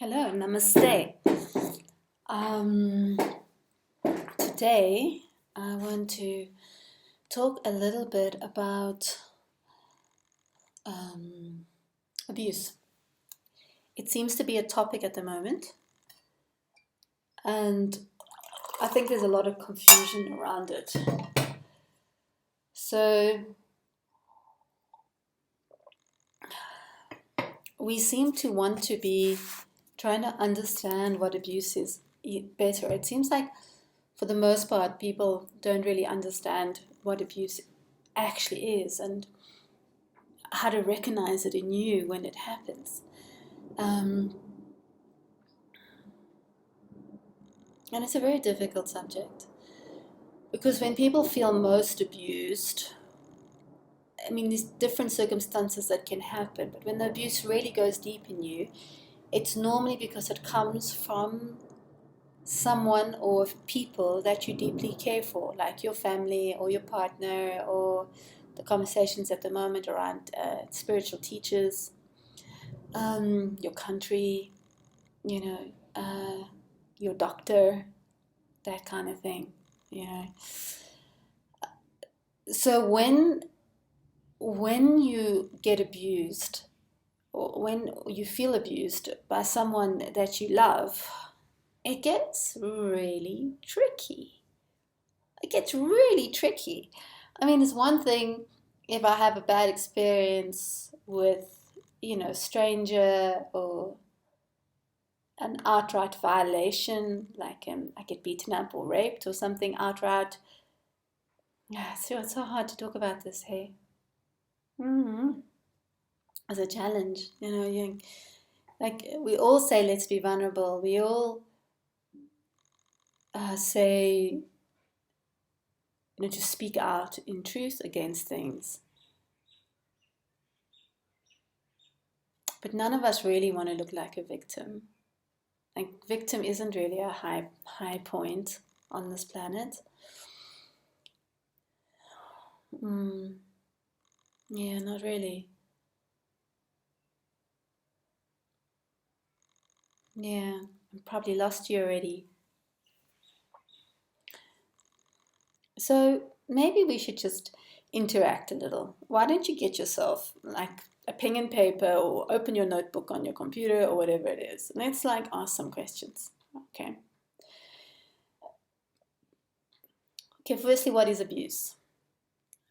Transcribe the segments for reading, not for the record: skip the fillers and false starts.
Hello, namaste. Um, Today I want to talk a little bit about abuse. It seems to be a topic at the moment, and I think there's a lot of confusion around it. So we seem to want to be trying to understand what abuse is better. It seems like, for the most part, people don't really understand what abuse actually is and how to recognize it in you when it happens. Um, and it's a very difficult subject because when people feel most abused, I mean, there's different circumstances that can happen, but when the abuse really goes deep in you, it's normally because it comes from someone or people that you deeply care for, like your family or your partner, or the conversations at the moment around spiritual teachers, your country, you know, your doctor, that kind of thing, you know. So when you get abused, or when you feel abused by someone that you love, it gets really tricky. It gets really tricky. I mean, it's one thing if I have a bad experience with, a stranger, or an outright violation, like I get beaten up or raped or something outright. Yeah, it's so hard to talk about this, hey? Mm-hmm. As a challenge, like we all say, let's be vulnerable. We all say, to speak out in truth against things. But none of us really want to look like a victim. Like, victim isn't really a high point on this planet. Mm, yeah, not really. Yeah, I probably lost you already. So maybe we should just interact a little. Why don't you get yourself like a pen and paper, or open your notebook on your computer, or whatever it is. Let's like ask some questions. Okay. Okay, firstly, what is abuse?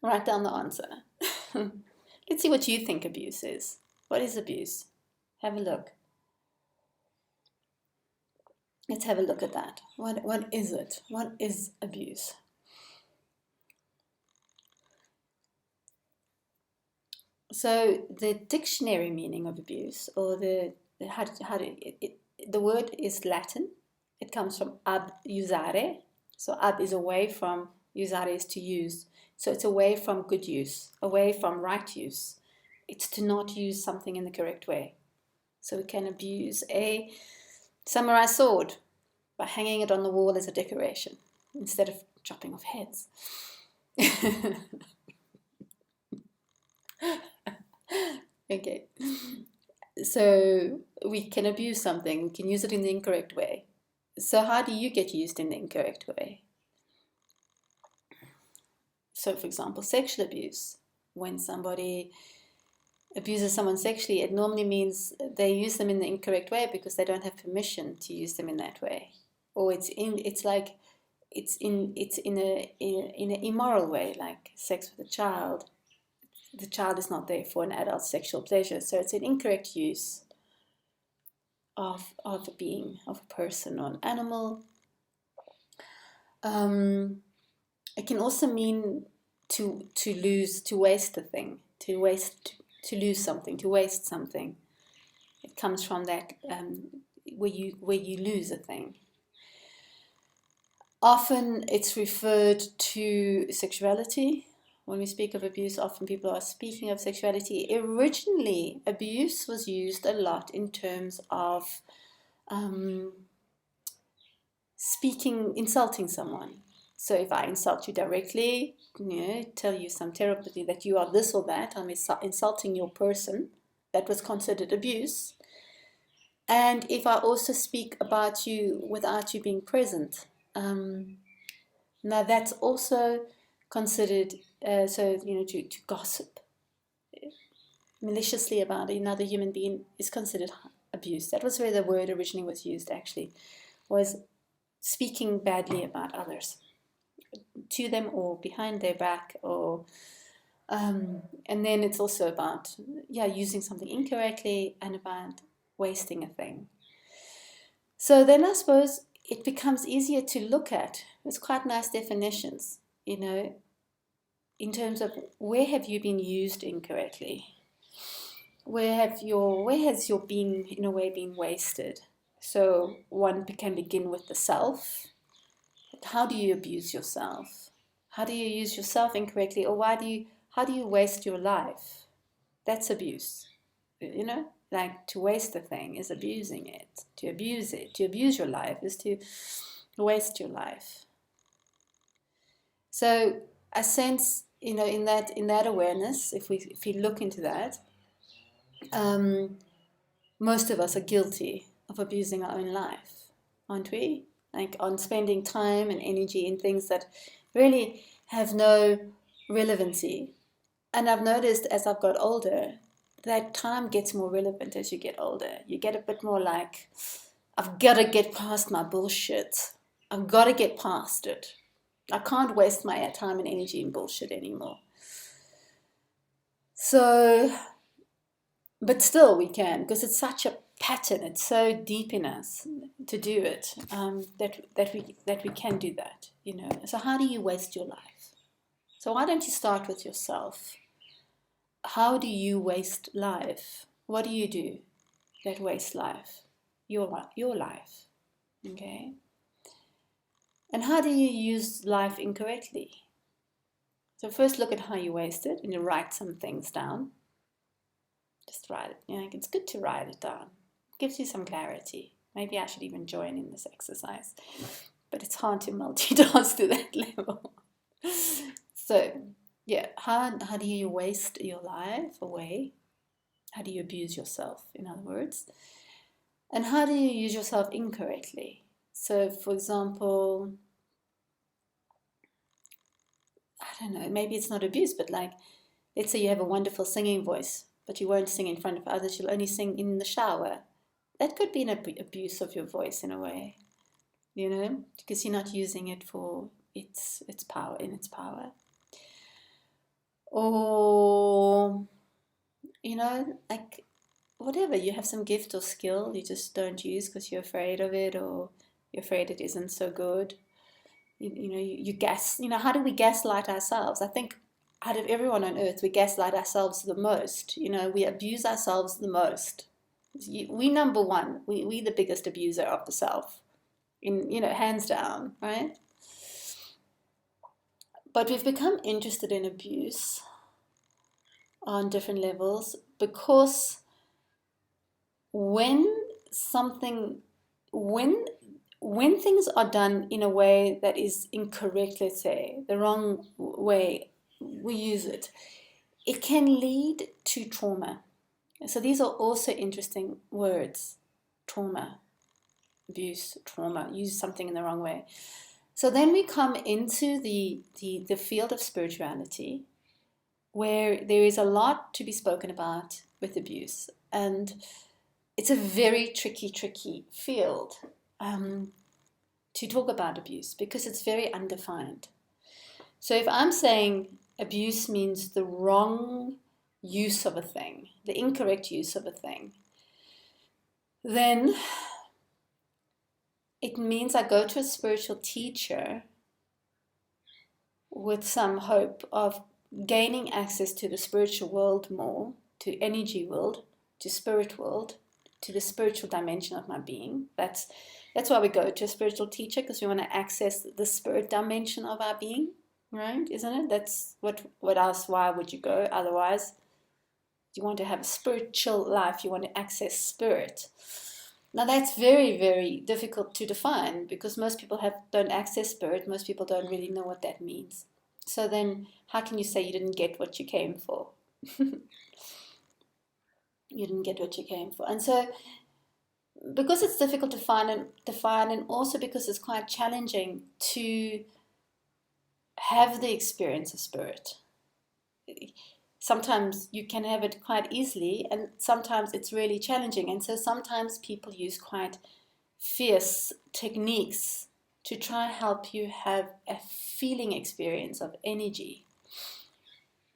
Write down the answer. Let's see what you think abuse is. What is abuse? Have a look. Let's have a look at that. What is it? What is abuse? So the dictionary meaning of abuse, or the the word is Latin. It comes from ab usare. So ab is away from, usare is to use. So it's away from good use, away from right use. It's to not use something in the correct way. So we can abuse a samurai sword by hanging it on the wall as a decoration instead of chopping off heads. Okay. So we can abuse something, we can use it in the incorrect way. So how do you get used in the incorrect way? So, for example, sexual abuse. When somebody abuses someone sexually, it normally means they use them in the incorrect way because they don't have permission to use them in that way, or it's in an immoral way, like sex with a child. The child is not there for an adult sexual pleasure, so it's an incorrect use of a being, of a person or an animal. It can also mean to lose, to waste a thing, to lose something, to waste something. It comes from that, where you lose a thing. Often it's referred to sexuality. When we speak of abuse, often people are speaking of sexuality. Originally, abuse was used a lot in terms of insulting someone. So if I insult you directly, tell you some terrible thing, that you are this or that, I'm insulting your person, that was considered abuse. And if I also speak about you without you being present, now that's also considered, to gossip maliciously about another human being is considered abuse. That was where the word originally was used, actually, was speaking badly about others, to them or behind their back, or and then it's also about using something incorrectly and about wasting a thing. So then I suppose it becomes easier to look at. It's quite nice definitions, in terms of where have you been used incorrectly? Where has your being in a way been wasted? So one can begin with the self. How do you abuse yourself? How do you use yourself incorrectly, or how do you waste your life? That's abuse. Like to waste a thing is abusing it. To abuse your life is to waste your life. So I sense, in that awareness, if we look into that, most of us are guilty of abusing our own life, aren't we? Like on spending time and energy in things that really have no relevancy. And I've noticed as I've got older, that time gets more relevant as you get older. You get a bit more like, I've got to get past my bullshit. I've got to get past it. I can't waste my time and energy in bullshit anymore. So, but still we can, because it's such a pattern. It's so deep in us to do it, that we can do that. So how do you waste your life? So why don't you start with yourself? How do you waste life? What do you do that wastes life? Your life. Okay? And how do you use life incorrectly? So first look at how you waste it, and you write some things down. Just write it. It's good to write it down. It gives you some clarity. Maybe I should even join in this exercise. But it's hard to multitask to that level. So, how do you waste your life away? How do you abuse yourself, in other words? And how do you use yourself incorrectly? So, for example, I don't know, maybe it's not abuse, but like, let's say you have a wonderful singing voice, but you won't sing in front of others, you'll only sing in the shower. That could be an abuse of your voice in a way, because you're not using it for its power, Or, like whatever, you have some gift or skill you just don't use because you're afraid of it, or you're afraid it isn't so good. How do we gaslight ourselves? I think out of everyone on earth, we gaslight ourselves the most. We abuse ourselves the most. We number one. We the biggest abuser of the self, hands down, right? But we've become interested in abuse on different levels because when things are done in a way that is incorrect, let's say, the wrong way we use it, it can lead to trauma. So these are also interesting words. Trauma, abuse, trauma, use something in the wrong way. So then we come into the field of spirituality, where there is a lot to be spoken about with abuse. And it's a very tricky field to talk about abuse because it's very undefined. So if I'm saying abuse means the wrong use of a thing, the incorrect use of a thing, then it means I go to a spiritual teacher with some hope of gaining access to the spiritual world more, to energy world, to spirit world, to the spiritual dimension of my being. That's why we go to a spiritual teacher, because we want to access the spirit dimension of our being, right? Isn't it? That's what else? Why would you go otherwise? You want to have a spiritual life. You want to access spirit. Now that's very, very difficult to define because most people don't access spirit. Most people don't really know what that means. So then how can you say you didn't get what you came for? You didn't get what you came for. And so because it's difficult to find and define, and also because it's quite challenging to have the experience of spirit. Sometimes you can have it quite easily, and sometimes it's really challenging. And so sometimes people use quite fierce techniques to try help you have a feeling experience of energy.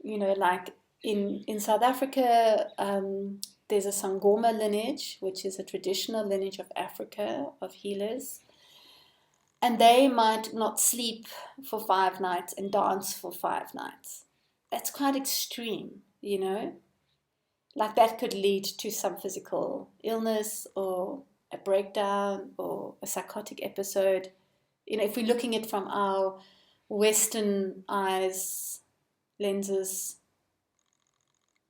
Like in South Africa, there's a Sangoma lineage, which is a traditional lineage of Africa, of healers. And they might not sleep for 5 nights and dance for 5 nights. That's quite extreme, Like that could lead to some physical illness or a breakdown or a psychotic episode. If we're looking at it from our Western eyes, lenses,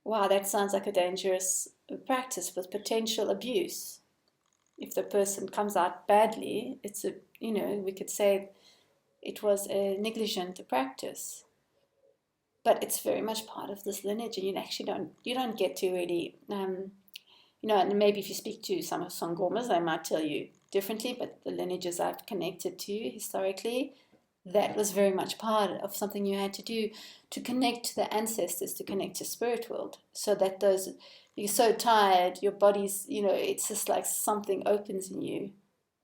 wow, that sounds like a dangerous practice with potential abuse. If the person comes out badly, we could say it was a negligent practice. But it's very much part of this lineage, and you don't get to really, and maybe if you speak to some Sangomas, they might tell you differently, but the lineages I've connected to historically, that was very much part of something you had to do to connect to the ancestors, to connect to spirit world, so that you're so tired, your body's, it's just like something opens in you,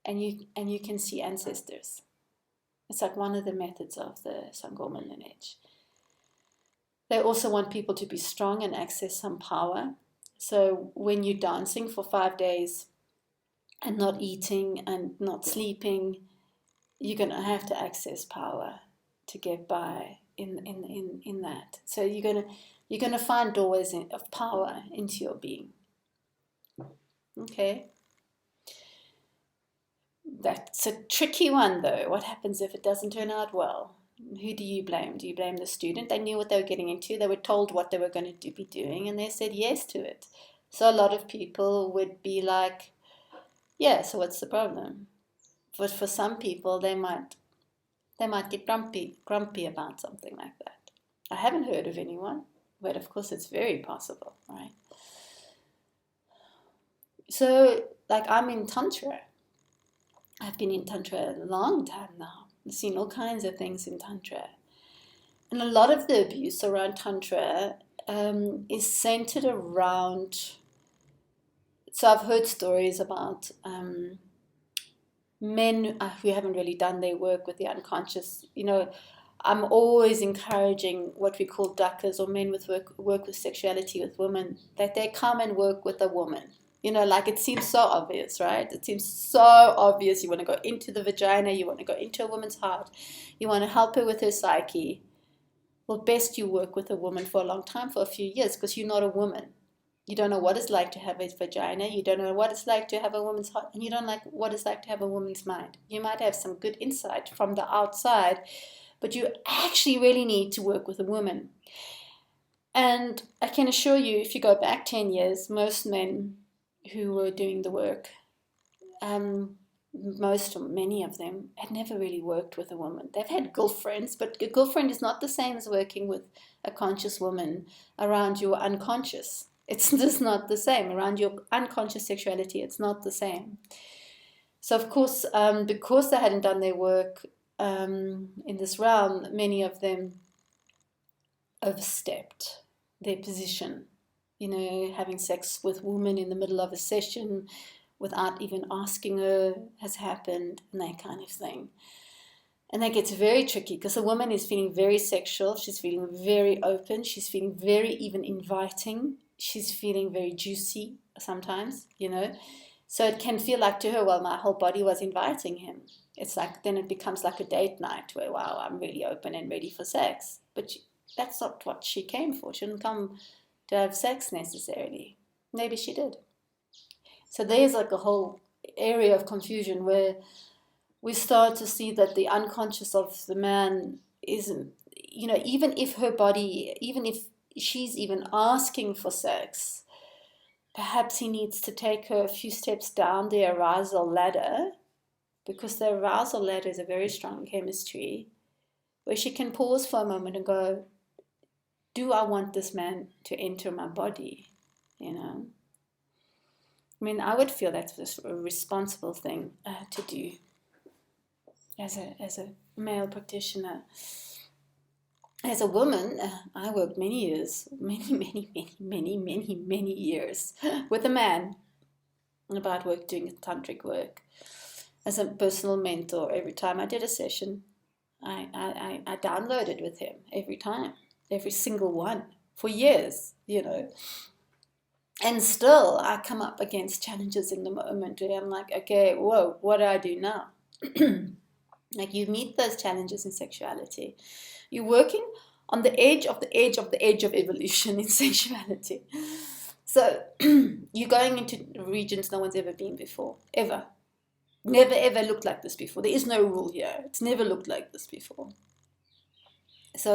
and you can see ancestors. It's like one of the methods of the Sangoma lineage. They also want people to be strong and access some power. So when you're dancing for 5 days and not eating and not sleeping, you're going to have to access power to get by in that. So you're going to find doorways of power into your being. Okay. That's a tricky one, though. What happens if it doesn't turn out well? Who do you blame? Do you blame the student? They knew what they were getting into. They were told what they were going to be doing, and they said yes to it. So a lot of people would be like, yeah, so what's the problem? But for some people, they might get grumpy about something like that. I haven't heard of anyone, but of course it's very possible, right? So, like, I'm in Tantra. I've been in Tantra a long time now. I've seen all kinds of things in Tantra. And a lot of the abuse around Tantra is centered around. So I've heard stories about men who haven't really done their work with the unconscious. I'm always encouraging what we call duckers, or men with work with sexuality with women, that they come and work with a woman. Like it seems so obvious, right? It seems so obvious. You want to go into the vagina, you want to go into a woman's heart, you want to help her with her psyche. Well, best you work with a woman for a long time, for a few years, because you're not a woman. You don't know what it's like to have a vagina. You don't know what it's like to have a woman's heart. And you don't know what it's like to have a woman's mind. You might have some good insight from the outside, but you actually really need to work with a woman. And I can assure you, if you go back 10 years, most men who were doing the work, many of them had never really worked with a woman. They've had girlfriends, but a girlfriend is not the same as working with a conscious woman around your unconscious. It's just not the same. Around your unconscious sexuality, it's not the same. So, of course, because they hadn't done their work in this realm, many of them overstepped their position. Having sex with women in the middle of a session without even asking her has happened, and that kind of thing. And that gets very tricky because a woman is feeling very sexual. She's feeling very open. She's feeling very even inviting. She's feeling very juicy sometimes, So it can feel like to her, well, my whole body was inviting him. It's like, then it becomes like a date night where, wow, I'm really open and ready for sex. But that's not what she came for. She didn't come to have sex necessarily. Maybe she did. So there's like a whole area of confusion where we start to see that the unconscious of the man isn't, even if her body, even if she's even asking for sex, perhaps he needs to take her a few steps down the arousal ladder, because the arousal ladder is a very strong chemistry, where she can pause for a moment and go, do I want this man to enter my body, I mean, I would feel that's a responsible thing to do as a male practitioner. As a woman, I worked many years, many years with a man about doing tantric work as a personal mentor. Every time I did a session, I downloaded with him every time, every single one for years, And still, I come up against challenges in the moment where I'm like, okay, whoa, what do I do now? Like, you meet those challenges in sexuality. You're working on the edge of the edge of the edge of evolution in sexuality. So you're going into regions no one's ever been before, ever. Never ever looked like this before. There is no rule here. It's never looked like this before. So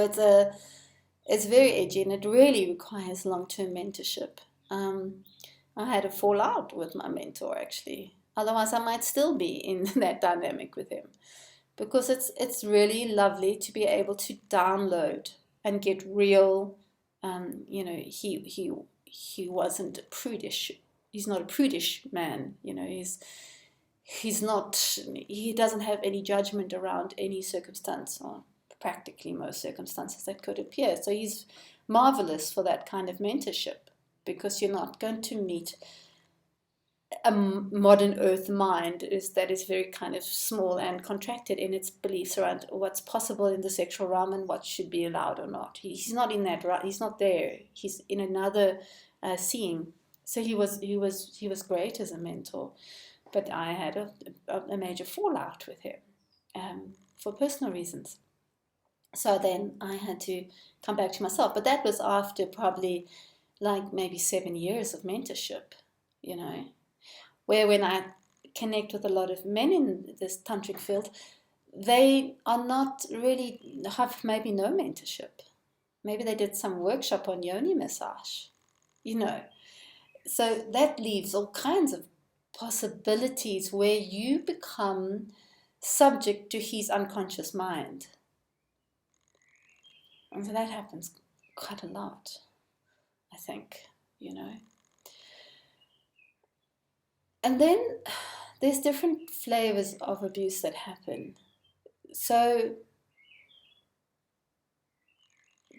it's very edgy, and it really requires long-term mentorship. I had a fallout with my mentor, actually. Otherwise, I might still be in that dynamic with him, because it's really lovely to be able to download and get real. He wasn't prudish. He's not a prudish man. He doesn't have any judgment around any circumstance, or practically most circumstances that could appear. So he's marvelous for that kind of mentorship, because you're not going to meet a modern earth mind that is very kind of small and contracted in its beliefs around what's possible in the sexual realm and what should be allowed or not. He's not in that, he's not there. He's in another seeing. So he was great as a mentor, but I had a major fallout with him for personal reasons. So then I had to come back to myself. But that was after probably like maybe 7 years of mentorship, where when I connect with a lot of men in this tantric field, they are not really, have maybe no mentorship. Maybe they did some workshop on yoni massage, So that leaves all kinds of possibilities where you become subject to his unconscious mind. And so that happens quite a lot, I think, And then there's different flavors of abuse that happen. So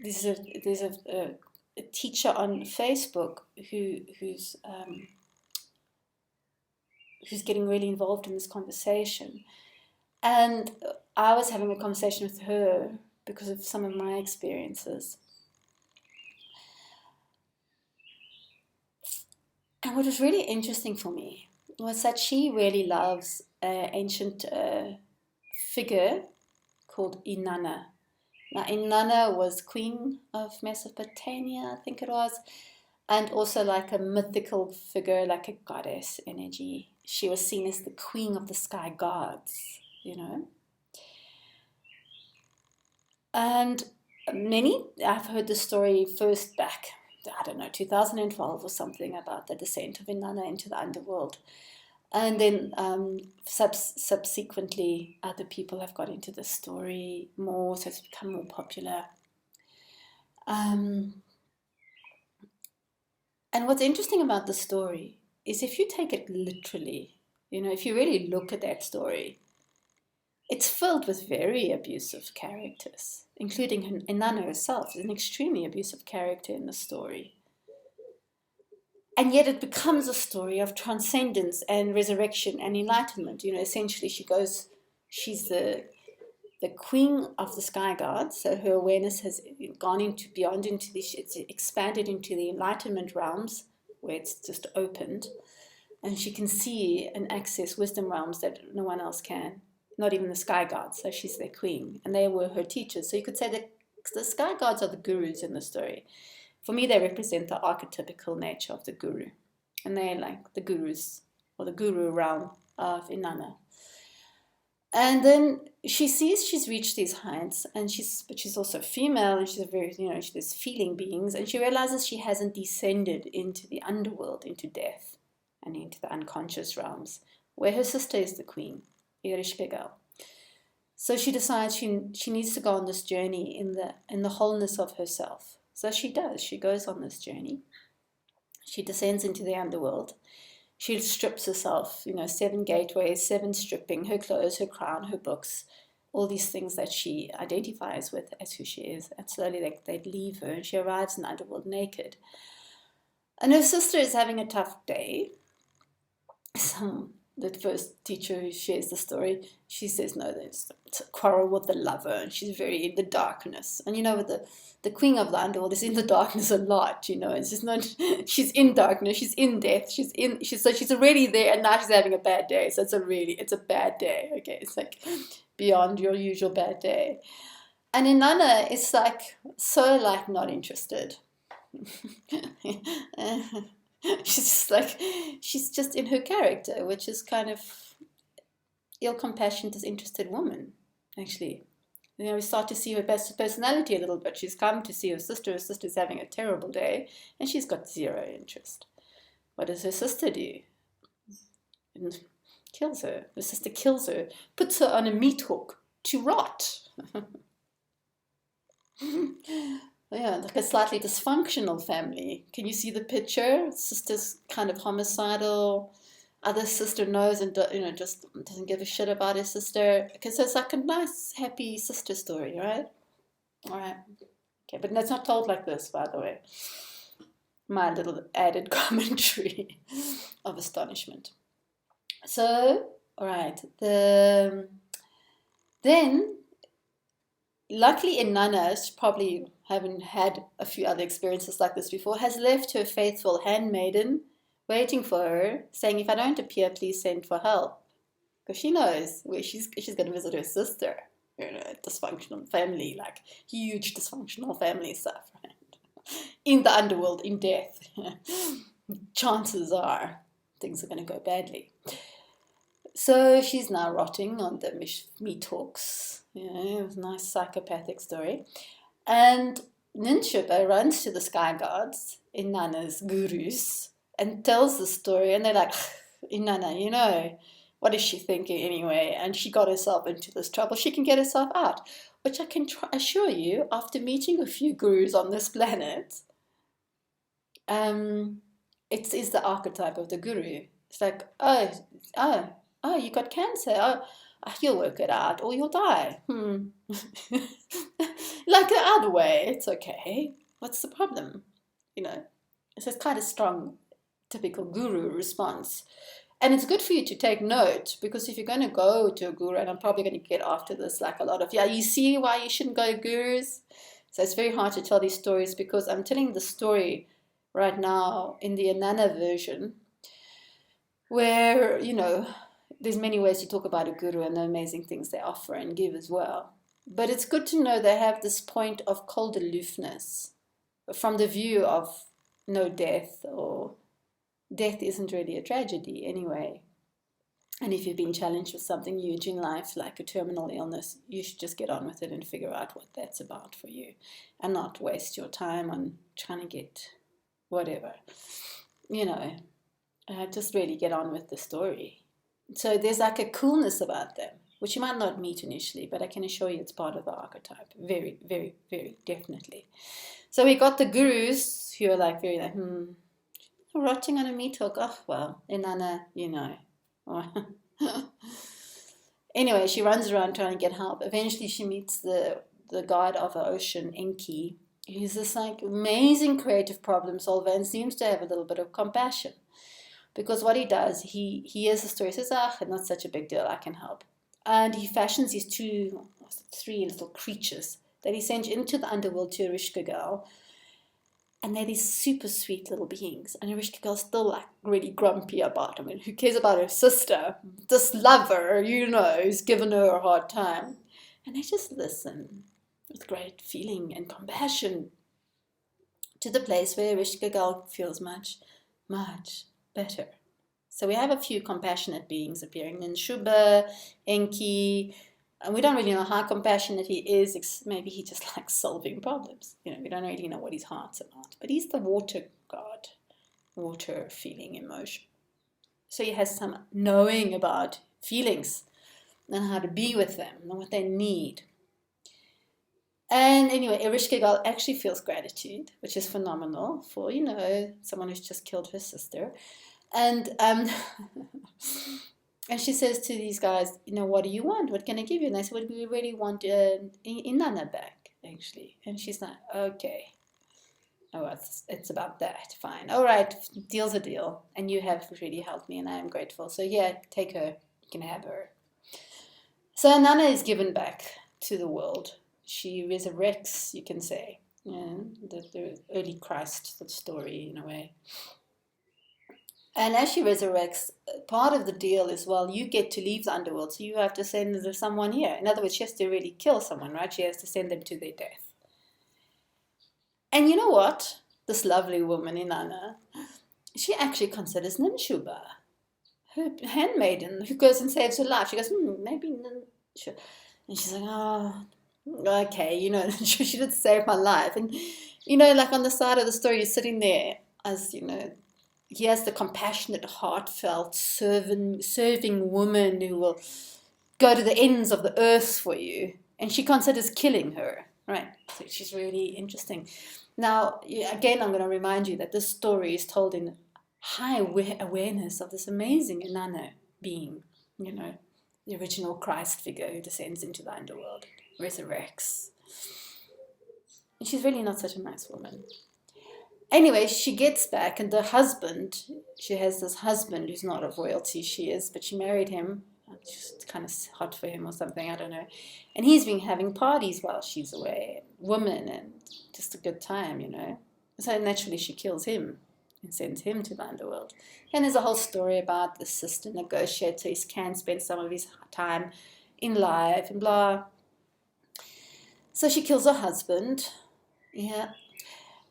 there's a teacher on Facebook who's getting really involved in this conversation. And I was having a conversation with her because of some of my experiences. And what was really interesting for me was that she really loves an ancient figure called Inanna. Now, Inanna was queen of Mesopotamia, I think it was, and also like a mythical figure, like a goddess energy. She was seen as the queen of the sky gods, And I've heard the story first back, I don't know, 2012 or something, about the descent of Inanna into the underworld. And then subsequently, other people have got into the story more, so it's become more popular. And what's interesting about the story is if you take it literally, if you really look at that story, it's filled with very abusive characters, including Inanna herself, is an extremely abusive character in the story. And yet it becomes a story of transcendence and resurrection and enlightenment. Essentially she's the queen of the sky gods, so her awareness has gone into it's expanded into the enlightenment realms, where it's just opened, and she can see and access wisdom realms that no one else can, not even the sky gods. So she's their queen, and they were her teachers. So you could say that the sky gods are the gurus in the story. For me, they represent the archetypical nature of the guru, and they're like the gurus, or the guru realm of Inanna. And then she sees she's reached these heights, but she's also female, and she's a very, she's feeling beings, and she realizes she hasn't descended into the underworld, into death, and into the unconscious realms, where her sister is the queen, Ereshkigal. So she decides she needs to go on this journey in the wholeness of herself. So she does. She goes on this journey. She descends into the underworld. She strips herself, 7 gateways, 7 stripping, her clothes, her crown, her books, all these things that she identifies with as who she is. And slowly they leave her, and she arrives in the underworld naked. And her sister is having a tough day. So the first teacher who shares the story, she says, no, there's a quarrel with the lover, and she's very in the darkness. And the queen of the underworld is in the darkness a lot, it's just not, she's in darkness, she's in death, so she's already there, and now she's having a bad day. So it's a bad day, okay? It's like beyond your usual bad day. And Inanna is so not interested. She's just in her character, which is kind of ill-compassionate, disinterested woman, actually. We start to see her personality a little bit. She's come to see her sister. Her sister's having a terrible day, and she's got zero interest. What does her sister do? And kills her. Her sister kills her, puts her on a meat hook to rot. Yeah, like a slightly dysfunctional family. Can you see the picture? Sister's kind of homicidal. Other sister knows and just doesn't give a shit about her sister. Okay, so it's like a nice, happy sister story, right? All right. Okay, but that's not told like this, by the way. My little added commentary of astonishment. So, all right. Then, luckily, Inanna, probably having had a few other experiences like this before, has left her faithful handmaiden waiting for her, saying, if I don't appear, please send for help. Because she knows where she's going to visit her sister. Dysfunctional family, like huge dysfunctional family stuff, right? In the underworld, in death. Chances are things are going to go badly. So she's now rotting on the meat hooks. It was a nice psychopathic story. And Ninshuba runs to the sky gods, Inanna's gurus, and tells the story. And they're like, Inanna, what is she thinking anyway? And she got herself into this trouble. She can get herself out. Which I can assure you, after meeting a few gurus on this planet, it is the archetype of the guru. It's like, oh, you got cancer. Oh, you'll work it out or you'll die. Like the other way, it's okay. What's the problem? It's quite a strong, typical guru response. And it's good for you to take note, because if you're going to go to a guru, and I'm probably going to get after this like a lot of, you see why you shouldn't go to gurus? So it's very hard to tell these stories, because I'm telling the story right now in the Inanna version, where, there's many ways to talk about a guru and the amazing things they offer and give as well. But it's good to know they have this point of cold aloofness from the view of no death, or death isn't really a tragedy anyway. And if you've been challenged with something huge in life, like a terminal illness, you should just get on with it and figure out what that's about for you, and not waste your time on trying to get whatever. Just really get on with the story. So there's like a coolness about them, which you might not meet initially, but I can assure you it's part of the archetype. Very, very, very definitely. So we got the gurus who are very rotting on a meat hook. Oh, well, Inanna, Anyway, she runs around trying to get help. Eventually she meets the god of the ocean, Enki. He's this amazing creative problem solver and seems to have a little bit of compassion. Because what he does, he hears the story, says, not such a big deal, I can help. And he fashions these 3 little creatures that he sends into the underworld to Erishka girl. And they're these super sweet little beings. And Erishka girl's still really grumpy about him. Who cares about her sister? This lover, who's given her a hard time. And they just listen with great feeling and compassion, to the place where Erishka girl feels much, much better. So we have a few compassionate beings appearing. Ninshuba, Enki, and we don't really know how compassionate he is. Maybe he just likes solving problems. We don't really know what his heart's about. But he's the water god, water, feeling, emotion. So he has some knowing about feelings and how to be with them and what they need. And anyway, Erishka girl actually feels gratitude, which is phenomenal for, someone who's just killed her sister. And and she says to these guys, what do you want? What can I give you? And I said, well, we really want Inanna back, actually. And she's like, okay. Oh, it's about that. Fine. All right, deal's a deal. And you have really helped me, and I am grateful. So yeah, take her. You can have her. So Inanna is given back to the world. She resurrects, you can say. The early Christ story, in a way. And as she resurrects, part of the deal is, well, you get to leave the underworld, so you have to send someone here. In other words, she has to really kill someone, right? She has to send them to their death. And you know what? This lovely woman, Inanna, she actually considers Ninshuba, her handmaiden, who goes and saves her life. She goes, maybe Ninshuba. And she's like, oh, okay, she did save my life. And, like on the side of the story, you're sitting there as, he has the compassionate, heartfelt, serving woman who will go to the ends of the earth for you. And she considers killing her, right? So she's really interesting. Now, again, I'm going to remind you that this story is told in high awareness of this amazing Inanna being, the original Christ figure who descends into the underworld, resurrects. And she's really not such a nice woman. Anyway, she gets back, and the husband, she has this husband who's not of royalty, she is, but she married him. She's kind of hot for him or something, I don't know. And he's been having parties while she's away, women, and just a good time, So naturally she kills him and sends him to the underworld. And there's a whole story about the sister negotiates so he can spend some of his time in life and blah. So she kills her husband, yeah.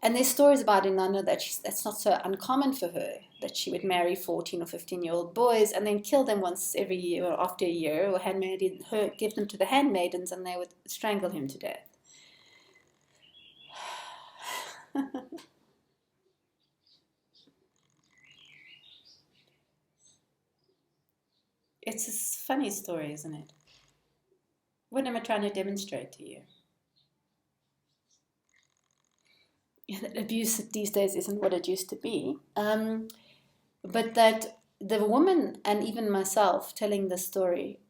And there's stories about Inanna that's not so uncommon for her, that she would marry 14 or 15-year-old boys and then kill them once every year or after a year, or give them to the handmaidens and they would strangle him to death. It's a funny story, isn't it? What am I trying to demonstrate to you? That abuse these days isn't what it used to be. But that the woman, and even myself telling the story,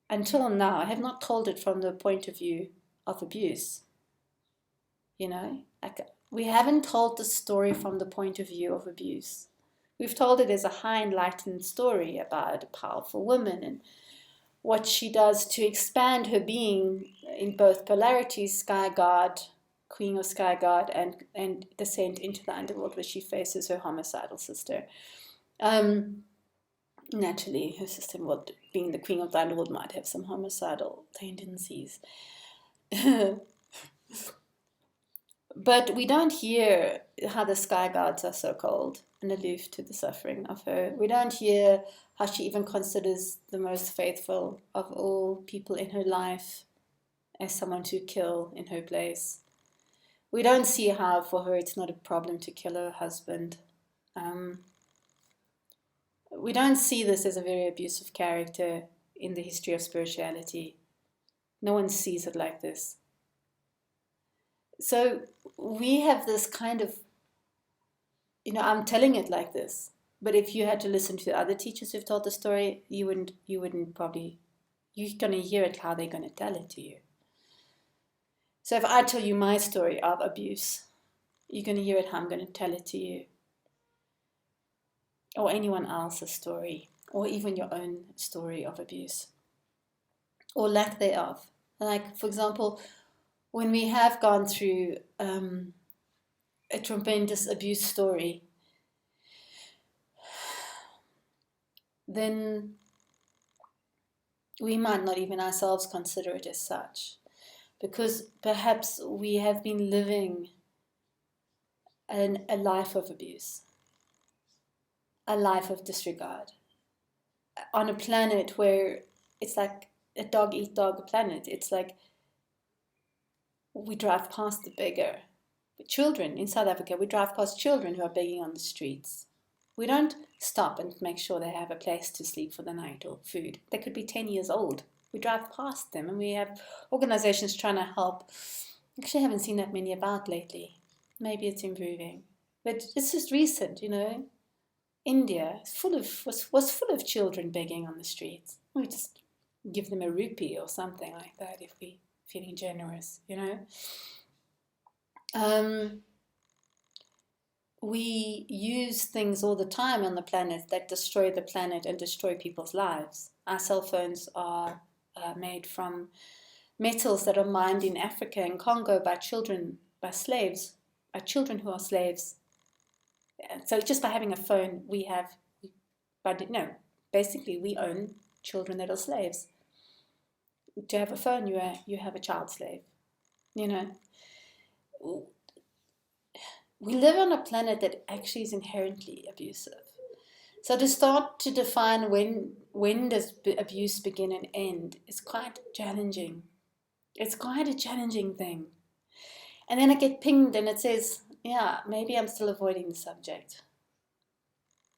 until now, I have not told it from the point of view of abuse. Like we haven't told the story from the point of view of abuse. We've told it as a high enlightened story about a powerful woman and what she does to expand her being in both polarities, sky god, queen of sky god, and descent into the underworld where she faces her homicidal sister. Naturally, her sister, being the queen of the underworld, might have some homicidal tendencies. But we don't hear how the sky gods are so cold and aloof to the suffering of her. We don't hear how she even considers the most faithful of all people in her life as someone to kill in her place. We don't see how for her it's not a problem to kill her husband. We don't see this as a very abusive character in the history of spirituality. No one sees it like this. So we have this kind of, I'm telling it like this, but if you had to listen to the other teachers who've told the story, you wouldn't probably, you're going to hear it how they're going to tell it to you. So if I tell you my story of abuse, you're going to hear it how I'm going to tell it to you. Or anyone else's story, or even your own story of abuse, or lack thereof. Like, for example, when we have gone through a tremendous abuse story, then we might not even ourselves consider it as such, because perhaps we have been living a life of abuse, a life of disregard, on a planet where it's like a dog-eat-dog planet. It's like we drive past the beggar. Children in South Africa, we drive past children who are begging on the streets. We don't stop and make sure they have a place to sleep for the night or food. They could be 10 years old. We drive past them, and we have organizations trying to help. Actually, I haven't seen that many about lately. Maybe it's improving. But it's just recent, India was full of children begging on the streets. We just give them a rupee or something like that if we feeling generous, you know. We use things all the time on the planet that destroy the planet and destroy people's lives. Our cell phones are made from metals that are mined in Africa and Congo by children, by slaves, by children who are slaves. So just by having a phone, we have, but no, basically we own children that are slaves. To have a phone, you have a child slave. You know, we live on a planet that actually is inherently abusive. So to start to define when does abuse begin and end is quite challenging. It's quite a challenging thing. And then I get pinged and it says, yeah, maybe I'm still avoiding the subject.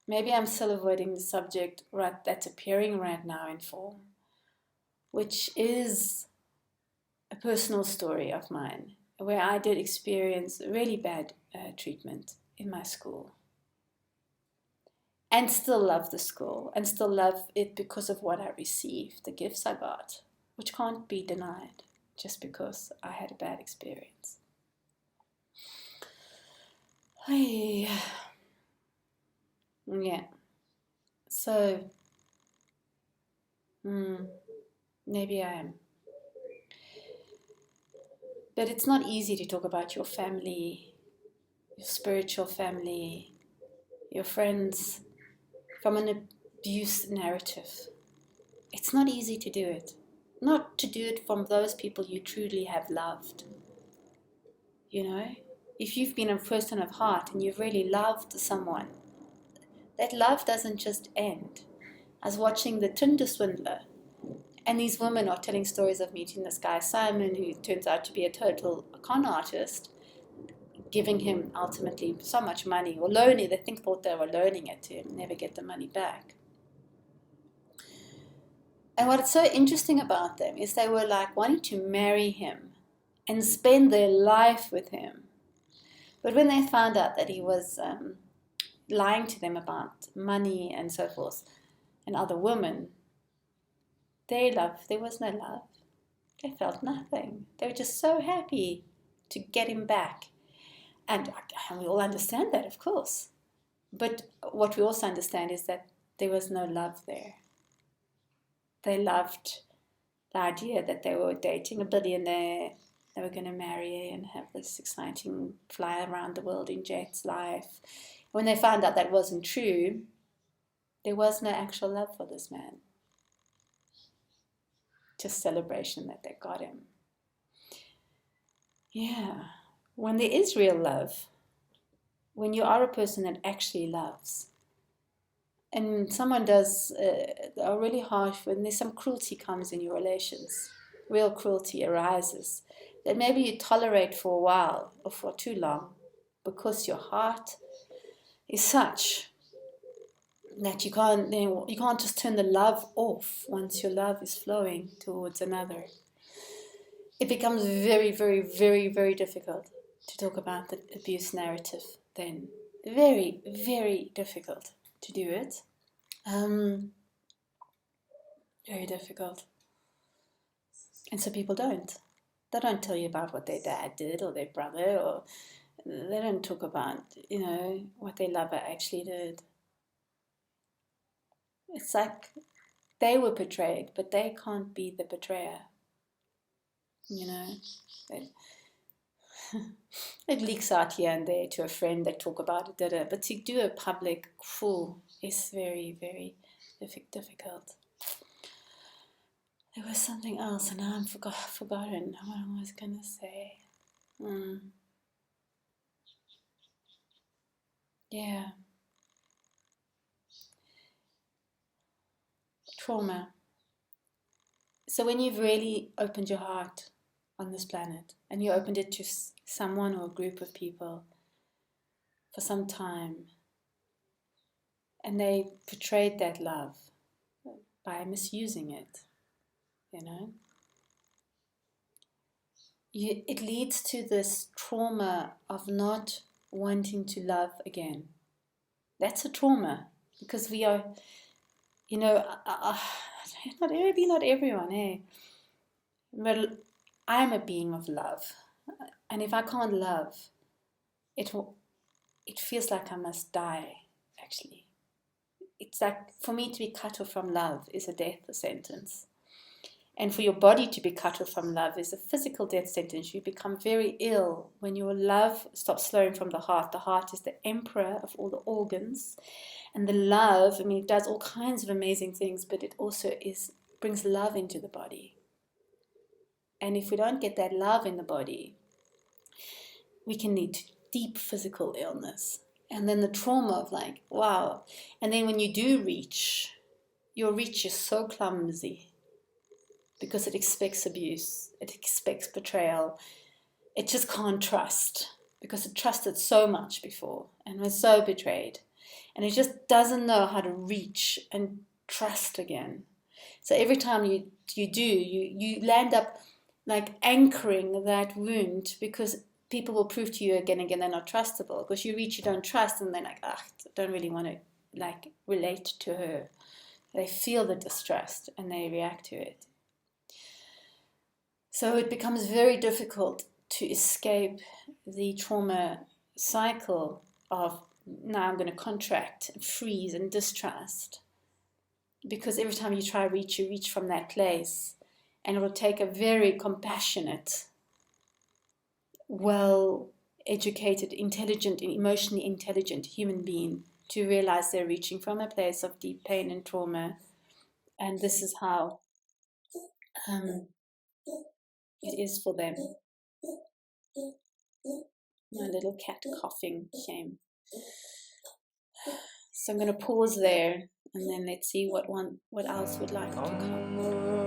Maybe I'm still avoiding the subject that's appearing right now in form, which is a personal story of mine, where I did experience really bad treatment in my school. And still love the school, and still love it because of what I received, the gifts I got, which can't be denied just because I had a bad experience. Yeah. So, maybe I am. But it's not easy to talk about your family, your spiritual family, your friends from an abuse narrative. It's not easy to do it. Not to do it from those people you truly have loved. You know, if you've been a person of heart and you've really loved someone, that love doesn't just end. I was watching The Tinder Swindler, and these women are telling stories of meeting this guy Simon, who turns out to be a total con artist, giving him ultimately so much money, or loaning. They thought they were loaning it to him, never get the money back. And what's so interesting about them is they were like wanting to marry him and spend their life with him. But when they found out that he was lying to them about money and so forth and other women, there was no love. They felt nothing. They were just so happy to get him back. And we all understand that, of course. But what we also understand is that there was no love there. They loved the idea that they were dating a billionaire, they were going to marry and have this exciting fly around the world in jets life. When they found out that wasn't true, there was no actual love for this man. Just celebration that they got him. Yeah. When there is real love, when you are a person that actually loves, and someone does are really harsh, when there's some cruelty comes in your relations, real cruelty arises, that maybe you tolerate for a while or for too long because your heart is such that you can't just turn the love off once your love is flowing towards another. It becomes very, very, very, very difficult to talk about the abuse narrative then. Very, very difficult to do it. Very difficult. And so people don't. They don't tell you about what their dad did or their brother, or they don't talk about, what their lover actually did. It's like they were betrayed, but they can't be the betrayer. It leaks out here and there to a friend, they talk about it, but to do a public fool is very, very difficult. There was something else, and now I'm forgotten what I was going to say. Yeah. Trauma. So when you've really opened your heart on this planet, and you opened it to someone or a group of people for some time, and they betrayed that love by misusing it, it leads to this trauma of not wanting to love again. That's a trauma. because we are, you know, not maybe not everyone, eh? But I'm a being of love, and if I can't love, it it feels like I must die. Actually, it's like for me to be cut off from love is a death sentence. And for your body to be cut off from love is a physical death sentence. You become very ill when your love stops flowing from the heart. The heart is the emperor of all the organs. And the love, I mean, it does all kinds of amazing things, but it also brings love into the body. And if we don't get that love in the body, we can lead to deep physical illness. And then the trauma of like, wow. And then when you do reach, your reach is so clumsy because it expects abuse, it expects betrayal. It just can't trust because it trusted so much before and was so betrayed. And it just doesn't know how to reach and trust again. So every time you land up like anchoring that wound because people will prove to you again and again they're not trustable because you reach, you don't trust, and they're like, ah, I don't really want to like relate to her. They feel the distrust and they react to it. So it becomes very difficult to escape the trauma cycle of now I'm going to contract and freeze and distrust. Because every time you try to reach, you reach from that place. And it will take a very compassionate, well educated, intelligent, emotionally intelligent human being to realize they're reaching from a place of deep pain and trauma. And this is how um, it is for them. My little cat coughing, shame. So I'm going to pause there and then let's see what else would like to come.